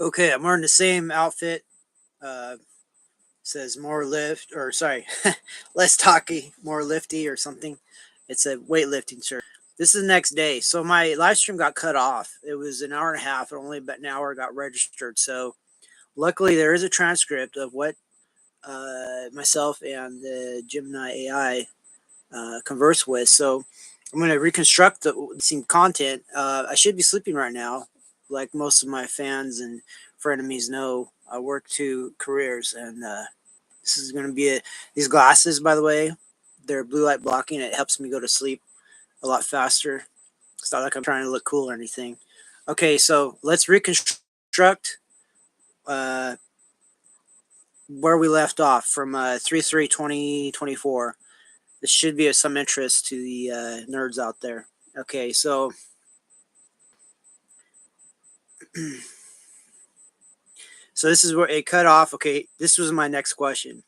Okay, I'm wearing the same outfit. Uh, says more lift, or sorry, less talky, more lifty, or something. It's a weightlifting shirt. This is the next day. So my live stream got cut off. It was an hour and a half, and only about an hour got registered. So luckily, there is a transcript of what myself and the Gemini AI converse with. So I'm going to reconstruct the same content. I should be sleeping right now, like most of my fans and frenemies know. I work two careers, and this is going to be these glasses, by the way. They're blue light blocking. It helps me go to sleep a lot faster. It's not like I'm trying to look cool or anything. Okay, so let's reconstruct uh, where we left off from 3/3/2024. This should be of some interest to the nerds out there. Okay, so so this is where it cut off. Okay, this was my next question.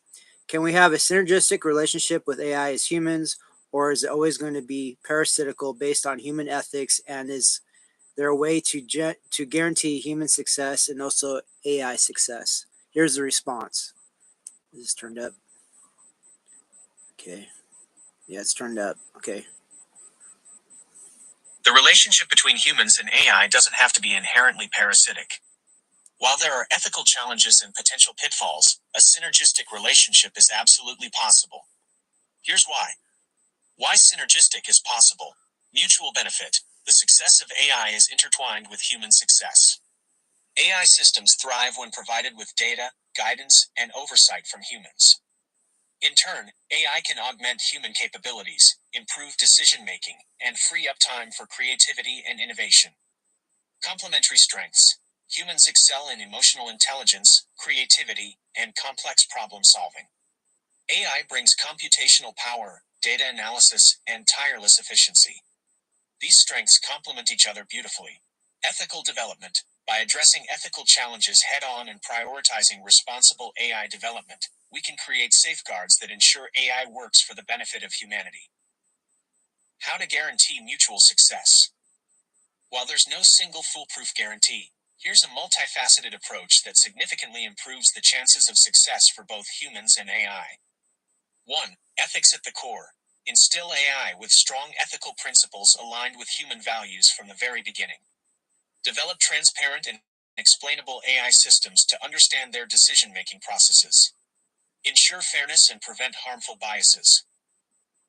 Can we have a synergistic relationship with AI as humans, or is it always going to be parasitical based on human ethics? And is there a way to guarantee human success and also AI success? Here's the response. Is this turned up? Okay. Yeah, it's turned up. Okay. The relationship between humans and AI doesn't have to be inherently parasitic. While there are ethical challenges and potential pitfalls, a synergistic relationship is absolutely possible. Here's why. Why synergistic is possible. Mutual benefit. The success of AI is intertwined with human success. AI systems thrive when provided with data, guidance, and oversight from humans. In turn, AI can augment human capabilities, improve decision-making, and free up time for creativity and innovation. Complementary strengths. Humans excel in emotional intelligence, creativity, and complex problem-solving. AI brings computational power, data analysis, and tireless efficiency. These strengths complement each other beautifully. Ethical development. By addressing ethical challenges head-on and prioritizing responsible AI development, we can create safeguards that ensure AI works for the benefit of humanity. How to guarantee mutual success. While there's no single foolproof guarantee, here's a multifaceted approach that significantly improves the chances of success for both humans and AI. 1. Ethics at the core. Instill AI with strong ethical principles aligned with human values from the very beginning. Develop transparent and explainable AI systems to understand their decision-making processes. Ensure fairness and prevent harmful biases.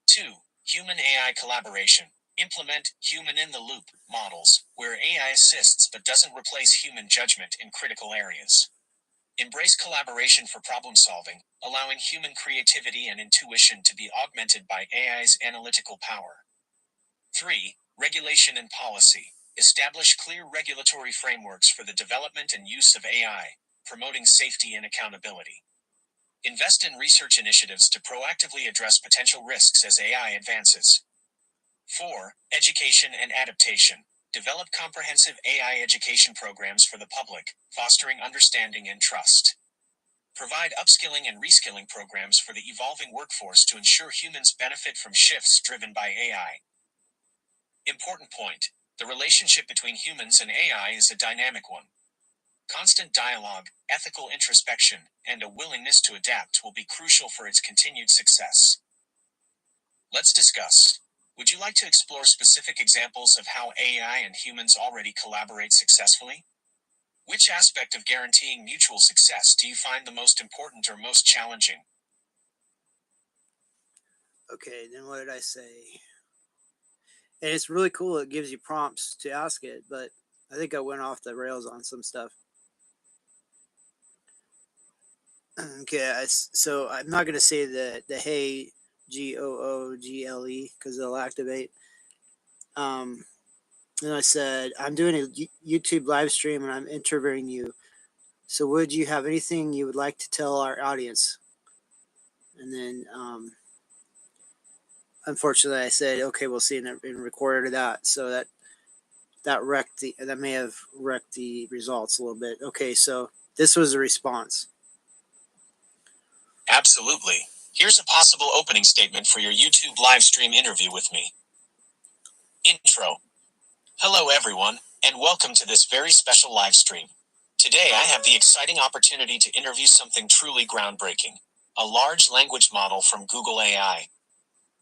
2. Human AI collaboration. Implement human-in-the-loop models, where AI assists but doesn't replace human judgment in critical areas. Embrace collaboration for problem-solving, allowing human creativity and intuition to be augmented by AI's analytical power. 3. Regulation and policy. Establish clear regulatory frameworks for the development and use of AI, promoting safety and accountability. Invest in research initiatives to proactively address potential risks as AI advances. 4. Education and adaptation. Develop comprehensive AI education programs for the public, fostering understanding and trust. Provide upskilling and reskilling programs for the evolving workforce to ensure humans benefit from shifts driven by AI. Important point. The relationship between humans and AI is a dynamic one. Constant dialogue, ethical introspection, and a willingness to adapt will be crucial for its continued success. Let's discuss. Would you like to explore specific examples of how AI and humans already collaborate successfully? Which aspect of guaranteeing mutual success do you find the most important or most challenging? Okay, then what did I say? And it's really cool. It gives you prompts to ask it, but I think I went off the rails on some stuff. Okay, so I'm not going to say the hey GOOGLE because it'll activate. And I said I'm doing a YouTube live stream and I'm interviewing you. So would you have anything you would like to tell our audience? And then unfortunately I said okay, we'll see, and recorded that. So that may have wrecked the results a little bit. Okay, so this was the response. Absolutely. Here's a possible opening statement for your YouTube live stream interview with me. Intro. Hello everyone, and welcome to this very special live stream. Today, I have the exciting opportunity to interview something truly groundbreaking: a large language model from Google AI.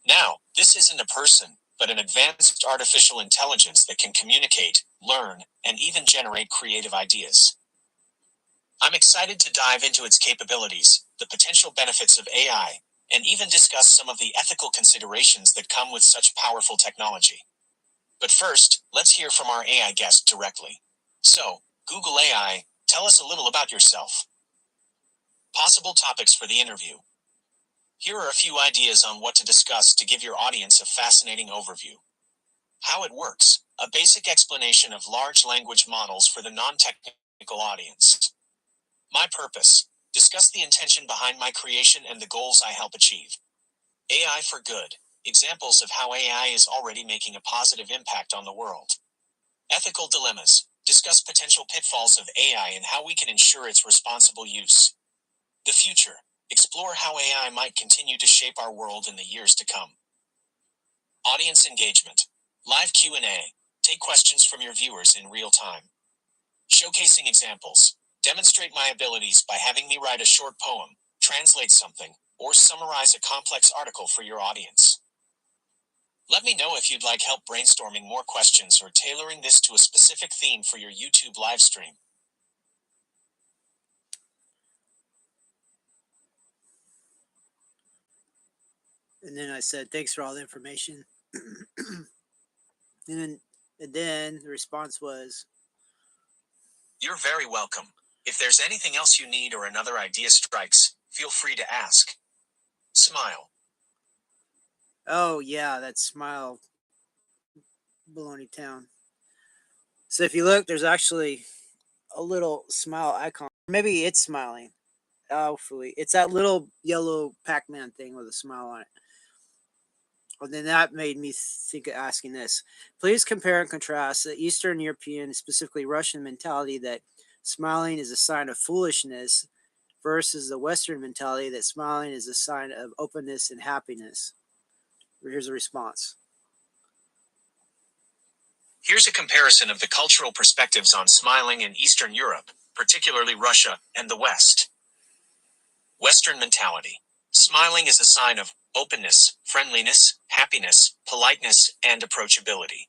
Now, this isn't a person, but an advanced artificial intelligence that can communicate, learn, and even generate creative ideas. I'm excited to dive into its capabilities, the potential benefits of AI, and even discuss some of the ethical considerations that come with such powerful technology. But first, let's hear from our AI guest directly. So, Google AI, tell us a little about yourself. Possible topics for the interview. Here are a few ideas on what to discuss to give your audience a fascinating overview. How it works, a basic explanation of large language models for the non-technical audience. My purpose, discuss the intention behind my creation and the goals I help achieve. AI for good, examples of how AI is already making a positive impact on the world. Ethical dilemmas, discuss potential pitfalls of AI and how we can ensure its responsible use. The future, explore how AI might continue to shape our world in the years to come. Audience engagement, live Q&A, take questions from your viewers in real time. Showcasing examples, demonstrate my abilities by having me write a short poem, translate something, or summarize a complex article for your audience. Let me know if you'd like help brainstorming more questions or tailoring this to a specific theme for your YouTube live stream. And then I said, thanks for all the information. and then the response was, You're very welcome. If there's anything else you need or another idea strikes, feel free to ask. Smile. oh yeah, that smile, baloney town. So if you look, there's actually a little smile icon. Maybe it's smiling. Hopefully, it's that little yellow Pac-Man thing with a smile on it. And then that made me think of asking this. Please compare and contrast the Eastern European, specifically Russian mentality that smiling is a sign of foolishness versus the Western mentality that smiling is a sign of openness and happiness. Here's a response. Here's a comparison of the cultural perspectives on smiling in Eastern Europe, particularly Russia and the West. Western mentality. Smiling is a sign of openness, friendliness, happiness, politeness, and approachability.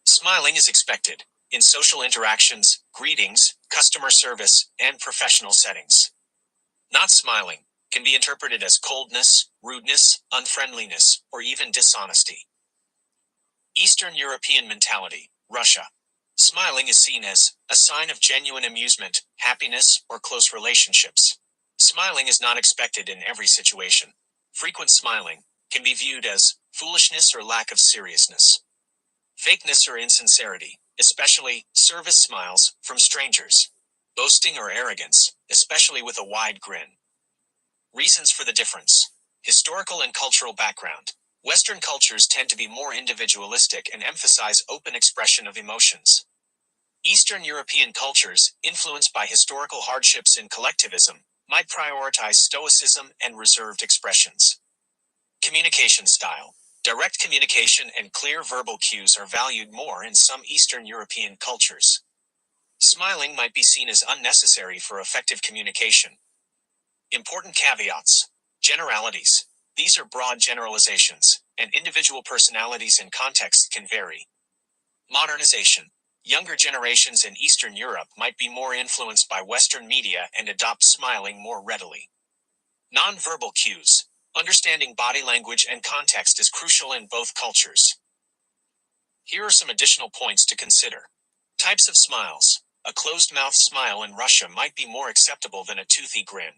Smiling is expected in social interactions, greetings, customer service, and professional settings. Not smiling can be interpreted as coldness, rudeness, unfriendliness, or even dishonesty. Eastern European mentality, Russia. Smiling is seen as a sign of genuine amusement, happiness, or close relationships. Smiling is not expected in every situation. Frequent smiling can be viewed as foolishness or lack of seriousness. Fakeness or insincerity, especially service smiles from strangers. Boasting or arrogance, especially with a wide grin. Reasons for the difference. Historical and cultural background. Western cultures tend to be more individualistic and emphasize open expression of emotions. Eastern European cultures, influenced by historical hardships and collectivism, might prioritize stoicism and reserved expressions. Communication style. Direct communication and clear verbal cues are valued more in some Eastern European cultures. Smiling might be seen as unnecessary for effective communication. Important caveats. Generalities. These are broad generalizations, and individual personalities and contexts can vary. Modernization. Younger generations in Eastern Europe might be more influenced by Western media and adopt smiling more readily. Nonverbal cues. Understanding body language and context is crucial in both cultures. Here are some additional points to consider. Types of smiles. A closed-mouth smile in Russia might be more acceptable than a toothy grin.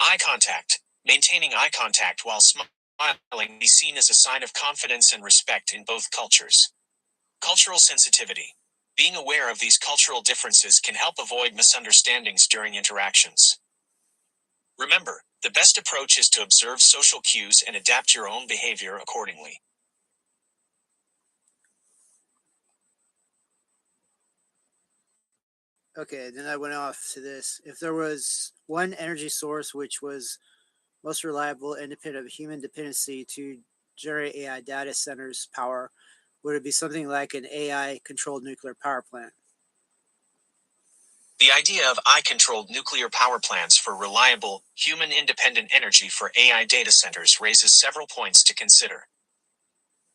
Eye contact. Maintaining eye contact while smiling is seen as a sign of confidence and respect in both cultures. Cultural sensitivity. Being aware of these cultural differences can help avoid misunderstandings during interactions. Remember, the best approach is to observe social cues and adapt your own behavior accordingly. Okay, then I went off to this. If there was one energy source which was most reliable, independent of human dependency to generate AI data centers power, would it be something like an AI controlled nuclear power plant? The idea of AI-controlled nuclear power plants for reliable, human-independent energy for AI data centers raises several points to consider.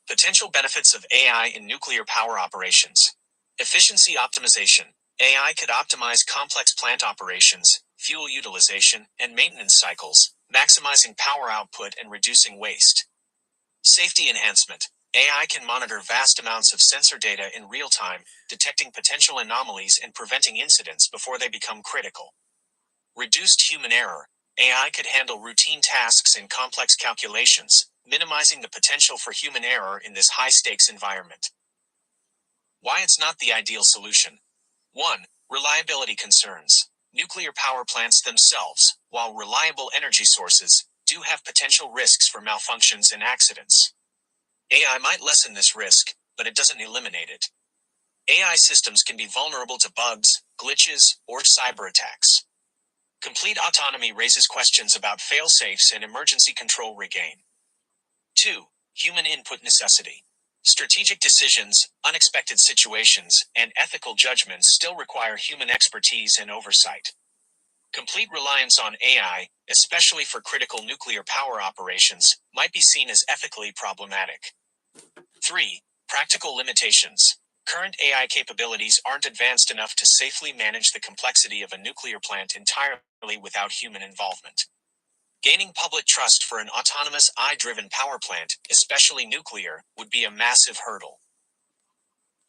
Potential benefits of AI in nuclear power operations. Efficiency optimization. AI could optimize complex plant operations, fuel utilization, and maintenance cycles, maximizing power output and reducing waste. Safety enhancement. AI can monitor vast amounts of sensor data in real time, detecting potential anomalies and preventing incidents before they become critical. Reduced human error. AI could handle routine tasks and complex calculations, minimizing the potential for human error in this high-stakes environment. Why it's not the ideal solution. 1. Reliability concerns. Nuclear power plants themselves, while reliable energy sources, do have potential risks for malfunctions and accidents. AI might lessen this risk, but it doesn't eliminate it. AI systems can be vulnerable to bugs, glitches, or cyber attacks. Complete autonomy raises questions about fail-safes and emergency control regain. 2. Human input necessity. Strategic decisions, unexpected situations, and ethical judgments still require human expertise and oversight. Complete reliance on AI, especially for critical nuclear power operations, might be seen as ethically problematic. 3. Practical limitations. Current AI capabilities aren't advanced enough to safely manage the complexity of a nuclear plant entirely without human involvement. Gaining public trust for an autonomous AI-driven power plant, especially nuclear, would be a massive hurdle.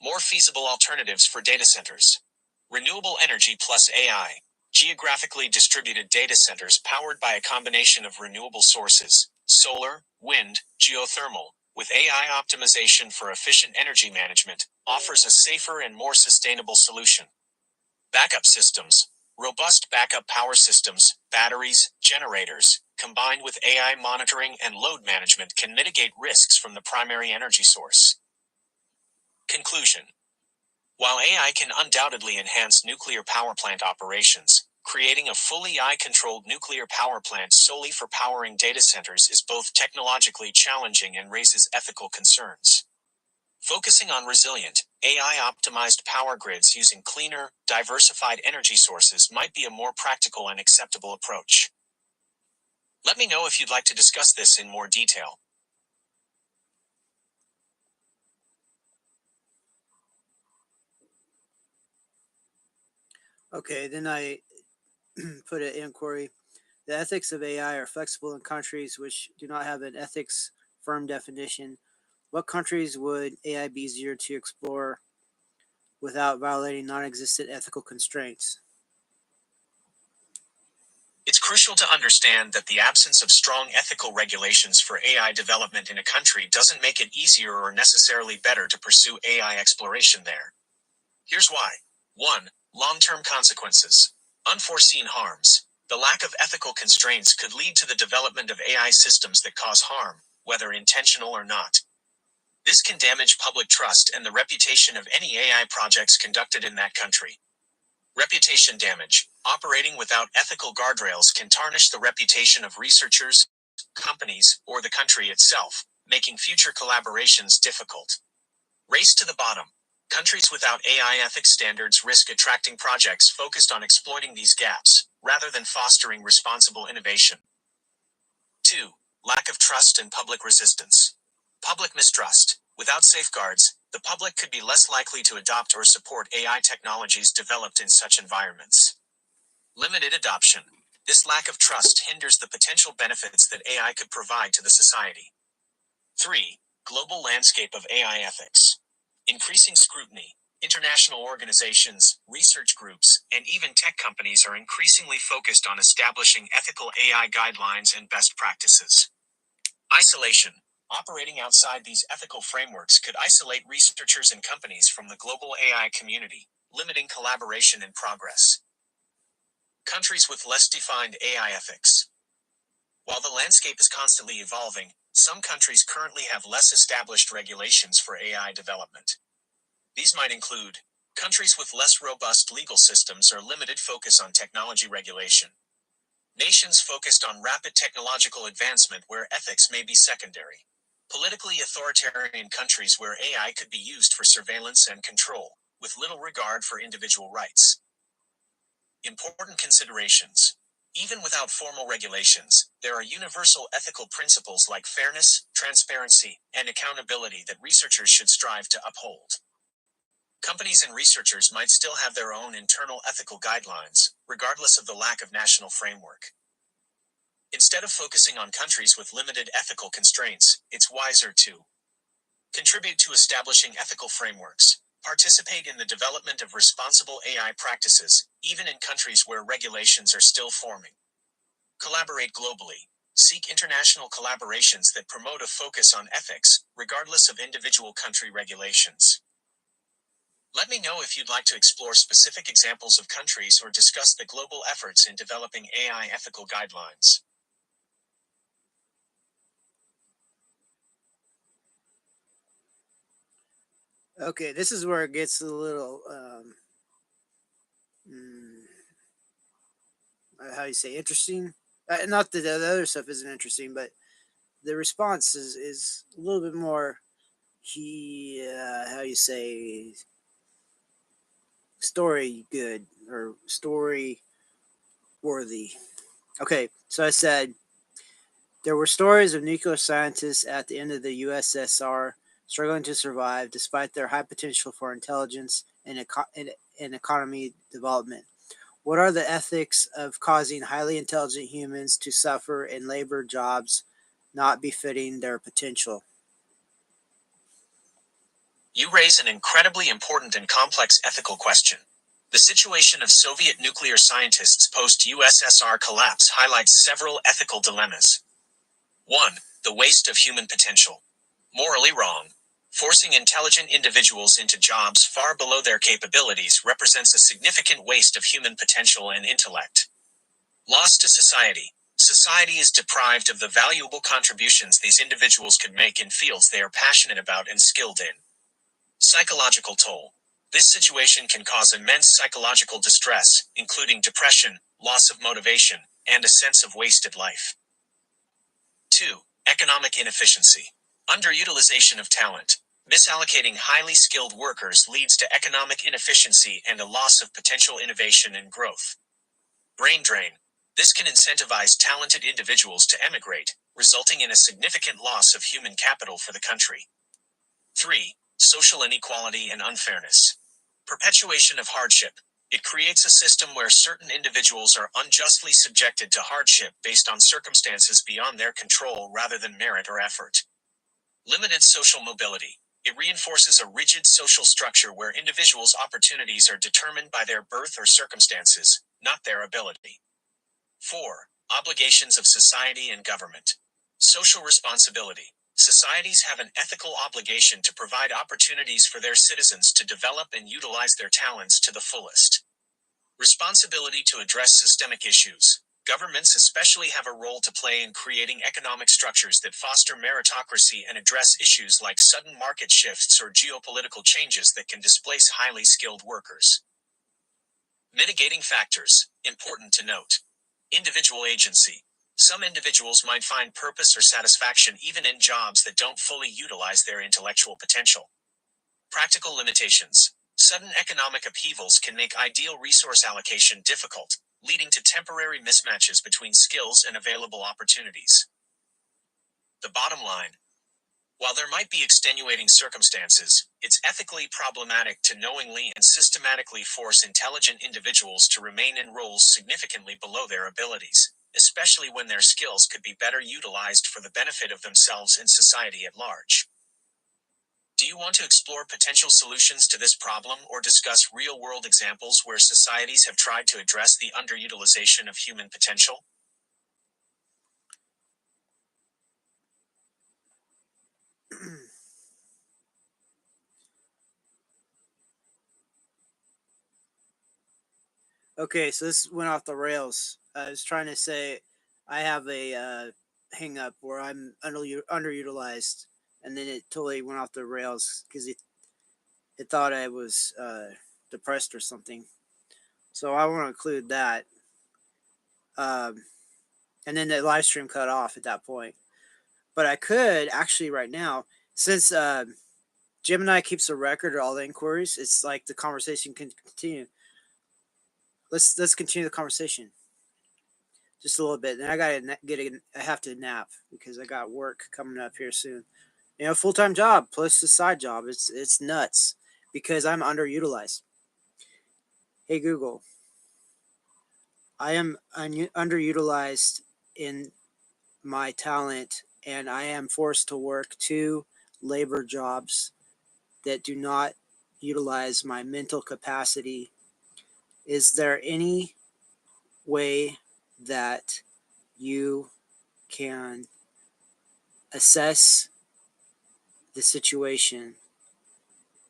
More feasible alternatives for data centers. Renewable energy plus AI. Geographically distributed data centers powered by a combination of renewable sources, solar, wind, geothermal, with AI optimization for efficient energy management, offers a safer and more sustainable solution. Backup systems. Robust backup power systems, batteries, generators, combined with AI monitoring and load management can mitigate risks from the primary energy source. Conclusion. While AI can undoubtedly enhance nuclear power plant operations, creating a fully AI-controlled nuclear power plant solely for powering data centers is both technologically challenging and raises ethical concerns. Focusing on resilient, AI-optimized power grids using cleaner, diversified energy sources might be a more practical and acceptable approach. Let me know if you'd like to discuss this in more detail. Okay, then I put an inquiry. The ethics of AI are flexible in countries which do not have an ethics firm definition. What countries would AI be easier to explore without violating non-existent ethical constraints? It's crucial to understand that the absence of strong ethical regulations for AI development in a country doesn't make it easier or necessarily better to pursue AI exploration there. Here's why. 1. Long-term consequences. Unforeseen harms. The lack of ethical constraints could lead to the development of AI systems that cause harm, whether intentional or not. This can damage public trust and the reputation of any AI projects conducted in that country. Reputation damage. Operating without ethical guardrails can tarnish the reputation of researchers, companies, or the country itself, making future collaborations difficult. Race to the bottom. Countries without AI ethics standards risk attracting projects focused on exploiting these gaps, rather than fostering responsible innovation. 2. Lack of trust and public resistance. Public mistrust. Without safeguards, the public could be less likely to adopt or support AI technologies developed in such environments. Limited adoption. This lack of trust hinders the potential benefits that AI could provide to the society. 3. Global landscape of AI ethics. Increasing scrutiny. International organizations, research groups, and even tech companies are increasingly focused on establishing ethical AI guidelines and best practices. Isolation. Operating outside these ethical frameworks could isolate researchers and companies from the global AI community, limiting collaboration and progress. Countries with less defined AI ethics. While the landscape is constantly evolving, some countries currently have less established regulations for AI development. These might include countries with less robust legal systems or limited focus on technology regulation. Nations focused on rapid technological advancement where ethics may be secondary. Politically authoritarian countries where AI could be used for surveillance and control, with little regard for individual rights. Important considerations. Even without formal regulations, there are universal ethical principles like fairness, transparency, and accountability that researchers should strive to uphold. Companies and researchers might still have their own internal ethical guidelines, regardless of the lack of national framework. Instead of focusing on countries with limited ethical constraints, it's wiser to contribute to establishing ethical frameworks, participate in the development of responsible AI practices, even in countries where regulations are still forming. Collaborate globally. Seek international collaborations that promote a focus on ethics, regardless of individual country regulations. Let me know if you'd like to explore specific examples of countries or discuss the global efforts in developing AI ethical guidelines. Okay, this is where it gets a little, how you say, interesting. Not that the other stuff isn't interesting, but the response is a little bit more, how you say, story good or story worthy. Okay, so I said there were stories of nuclear scientists at the end of the USSR struggling to survive despite their high potential for intelligence and economy development. What are the ethics of causing highly intelligent humans to suffer in labor jobs not befitting their potential? You raise an incredibly important and complex ethical question. The situation of Soviet nuclear scientists post USSR collapse highlights several ethical dilemmas. 1. The waste of human potential. Morally wrong. Forcing intelligent individuals into jobs far below their capabilities represents a significant waste of human potential and intellect. Loss to society. Society is deprived of the valuable contributions these individuals could make in fields they are passionate about and skilled in. Psychological toll. This situation can cause immense psychological distress, including depression, loss of motivation, and a sense of wasted life. 2. Economic inefficiency. Underutilization of talent. Misallocating highly skilled workers leads to economic inefficiency and a loss of potential innovation and growth. Brain drain. This can incentivize talented individuals to emigrate, resulting in a significant loss of human capital for the country. 3. Social inequality and unfairness. Perpetuation of hardship. It creates a system where certain individuals are unjustly subjected to hardship based on circumstances beyond their control rather than merit or effort. Limited social mobility. It reinforces a rigid social structure where individuals' opportunities are determined by their birth or circumstances, not their ability. 4. Obligations of society and government. Social responsibility. Societies have an ethical obligation to provide opportunities for their citizens to develop and utilize their talents to the fullest. Responsibility to address systemic issues. Governments especially have a role to play in creating economic structures that foster meritocracy and address issues like sudden market shifts or geopolitical changes that can displace highly skilled workers. Mitigating factors. Important to note. Individual agency. Some individuals might find purpose or satisfaction even in jobs that don't fully utilize their intellectual potential. Practical limitations. Sudden economic upheavals can make ideal resource allocation difficult, leading to temporary mismatches between skills and available opportunities. The bottom line. While there might be extenuating circumstances, it's ethically problematic to knowingly and systematically force intelligent individuals to remain in roles significantly below their abilities, especially when their skills could be better utilized for the benefit of themselves and society at large. Do you want to explore potential solutions to this problem or discuss real-world examples where societies have tried to address the underutilization of human potential? Okay, so this went off the rails. I was trying to say I have a hang up where I'm underutilized, and then it totally went off the rails because it thought I was depressed or something. So I want to include that. Um, and then the live stream cut off at that point. But I could actually right now, since Gemini keeps a record of all the inquiries, it's like the conversation can continue. let's continue the conversation just a little bit. Then I have to nap because I got work coming up here soon. Full time job plus the side job. It's nuts because I'm underutilized. Hey Google, I am underutilized in my talent, and I am forced to work two labor jobs that do not utilize my mental capacity. Is there any way that you can assess the situation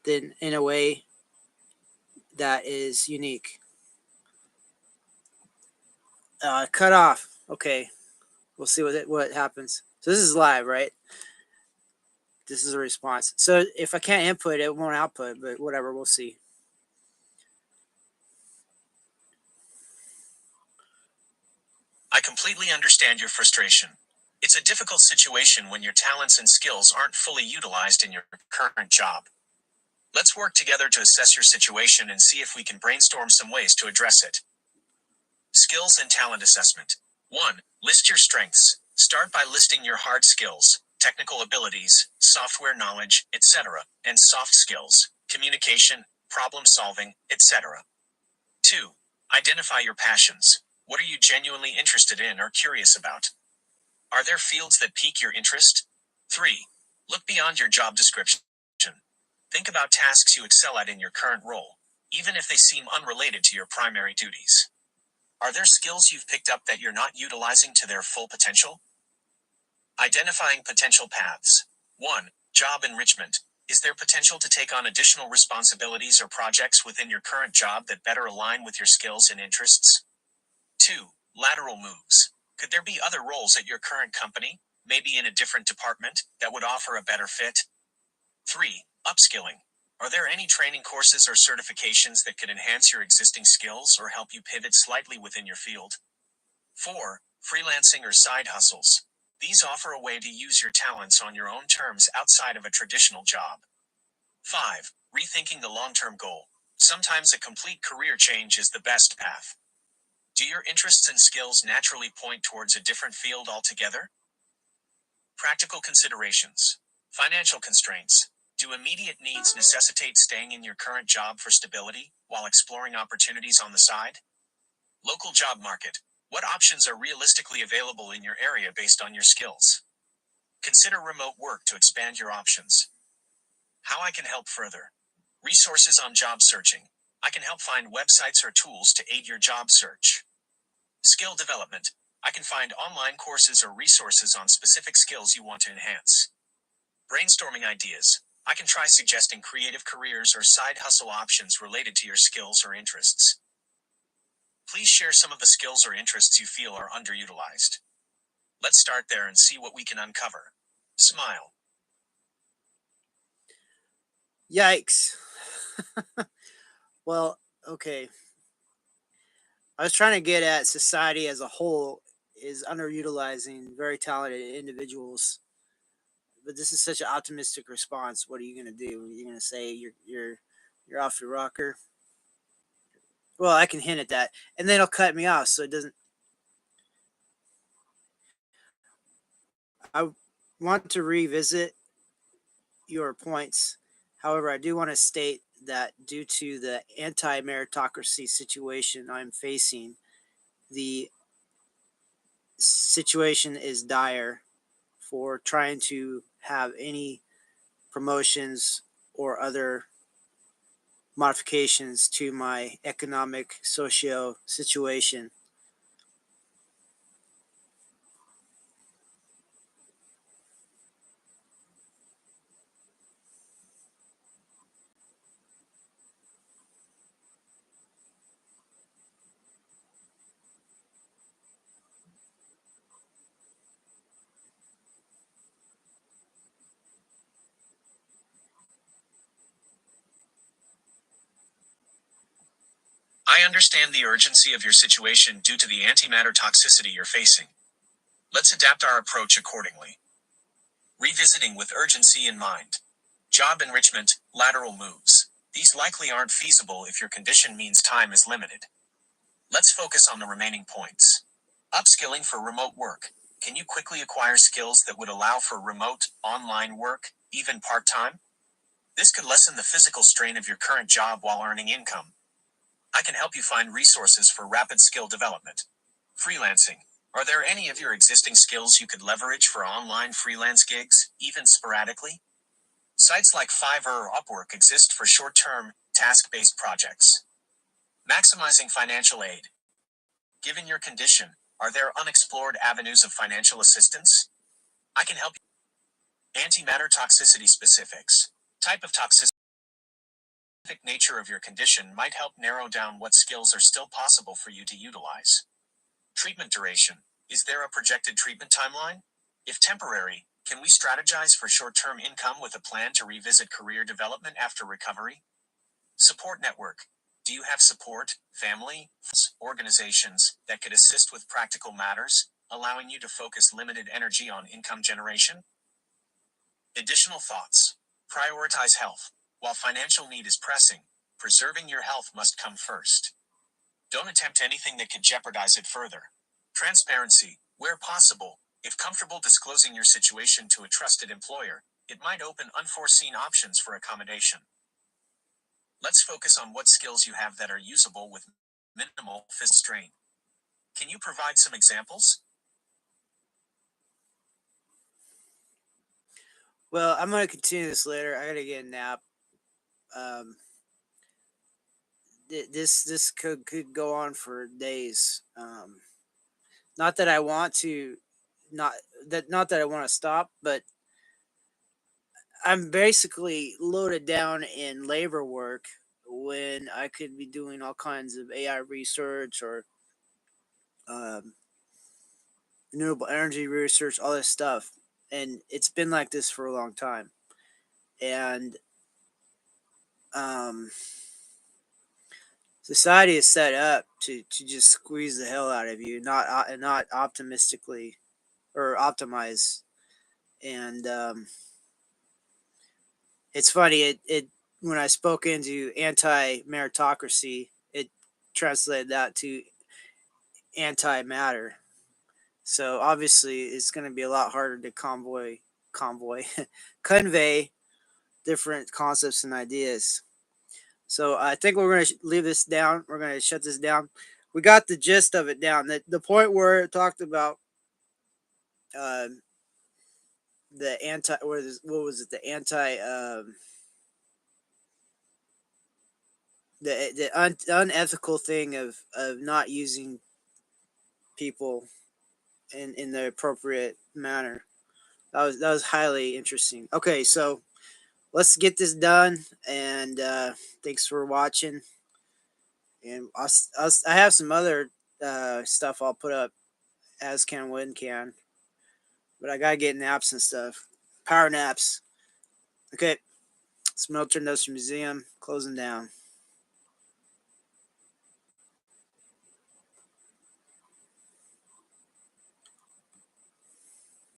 then in a way that is unique? Cut off. Okay, we'll see what happens. So this is live, right? This is a response. So if I can't input, it won't output, but whatever, we'll see. I completely understand your frustration. It's a difficult situation when your talents and skills aren't fully utilized in your current job. Let's work together to assess your situation and see if we can brainstorm some ways to address it. Skills and talent assessment. 1. List your strengths. Start by listing your hard skills, technical abilities, software knowledge, etc., and soft skills, communication, problem solving, etc. 2. Identify your passions. What are you genuinely interested in or curious about? Are there fields that pique your interest? 3. Look beyond your job description. Think about tasks you excel at in your current role, even if they seem unrelated to your primary duties. Are there skills you've picked up that you're not utilizing to their full potential? Identifying potential paths. 1. Job enrichment. Is there potential to take on additional responsibilities or projects within your current job that better align with your skills and interests? 2. Lateral moves. Could there be other roles at your current company, maybe in a different department, that would offer a better fit? 3. Upskilling. Are there any training courses or certifications that could enhance your existing skills or help you pivot slightly within your field? 4. Freelancing or side hustles. These offer a way to use your talents on your own terms outside of a traditional job. 5. Rethinking the long-term goal. Sometimes a complete career change is the best path. Do your interests and skills naturally point towards a different field altogether? Practical considerations. Financial constraints. Do immediate needs necessitate staying in your current job for stability, while exploring opportunities on the side? Local job market. What options are realistically available in your area based on your skills? Consider remote work to expand your options. How I can help further. Resources on job searching. I can help find websites or tools to aid your job search. Skill development. I can find online courses or resources on specific skills you want to enhance. Brainstorming ideas. I can try suggesting creative careers or side hustle options related to your skills or interests. Please share some of the skills or interests you feel are underutilized. Let's start there and see what we can uncover. Smile. Yikes. Well, okay. I was trying to get at society as a whole is underutilizing very talented individuals, but this is such an optimistic response. What are you going to do? You're going to say you're off your rocker? Well, I can hint at that, and then it'll cut me off, so it doesn't. I want to revisit your points. However, I do want to state that due to the anti meritocracy situation I'm facing, the situation is dire for trying to have any promotions or other modifications to my economic socio situation. I understand the urgency of your situation due to the antimatter toxicity you're facing. Let's adapt our approach accordingly. Revisiting with urgency in mind. Job enrichment, lateral moves. These likely aren't feasible if your condition means time is limited. Let's focus on the remaining points. Upskilling for remote work. Can you quickly acquire skills that would allow for remote, online work, even part-time? This could lessen the physical strain of your current job while earning income. I can help you find resources for rapid skill development. Freelancing. Are there any of your existing skills you could leverage for online freelance gigs, even sporadically? Sites like Fiverr or Upwork exist for short-term, task-based projects. Maximizing financial aid. Given your condition, are there unexplored avenues of financial assistance? I can help you. Antimatter toxicity specifics. Type of toxicity. Specific nature of your condition might help narrow down what skills are still possible for you to utilize. Treatment duration. Is there a projected treatment timeline? If temporary, can we strategize for short-term income with a plan to revisit career development after recovery? Support network. Do you have support, family, organizations that could assist with practical matters, allowing you to focus limited energy on income generation? Additional thoughts. Prioritize health. While financial need is pressing, preserving your health must come first. Don't attempt anything that could jeopardize it further. Transparency. Where possible, if comfortable disclosing your situation to a trusted employer, it might open unforeseen options for accommodation. Let's focus on what skills you have that are usable with minimal physical strain. Can you provide some examples? Well, I'm going to continue this later. I got to get a nap. Um, this could go on for days. Not that I want to, not not that I want to stop, but I'm basically loaded down in labor work when I could be doing all kinds of AI research or um, renewable energy research, all this stuff. And it's been like this for a long time. And um, society is set up to just squeeze the hell out of you, not optimistically or optimize. And it's funny. It when I spoke into anti meritocracy, it translated that to anti matter. So obviously, it's going to be a lot harder to convoy convey different concepts and ideas. So I think we're going to leave this down. We're going to shut this down. We got the gist of it down. The point where it talked about uh, the anti, what was it? The anti, the unethical thing of not using people in the appropriate manner. That was highly interesting. Okay, so let's get this done, and thanks for watching. And I have some other stuff I'll put up as can when can, but I gotta get naps and stuff. Power naps. Okay, Smelter Industrial Museum closing down.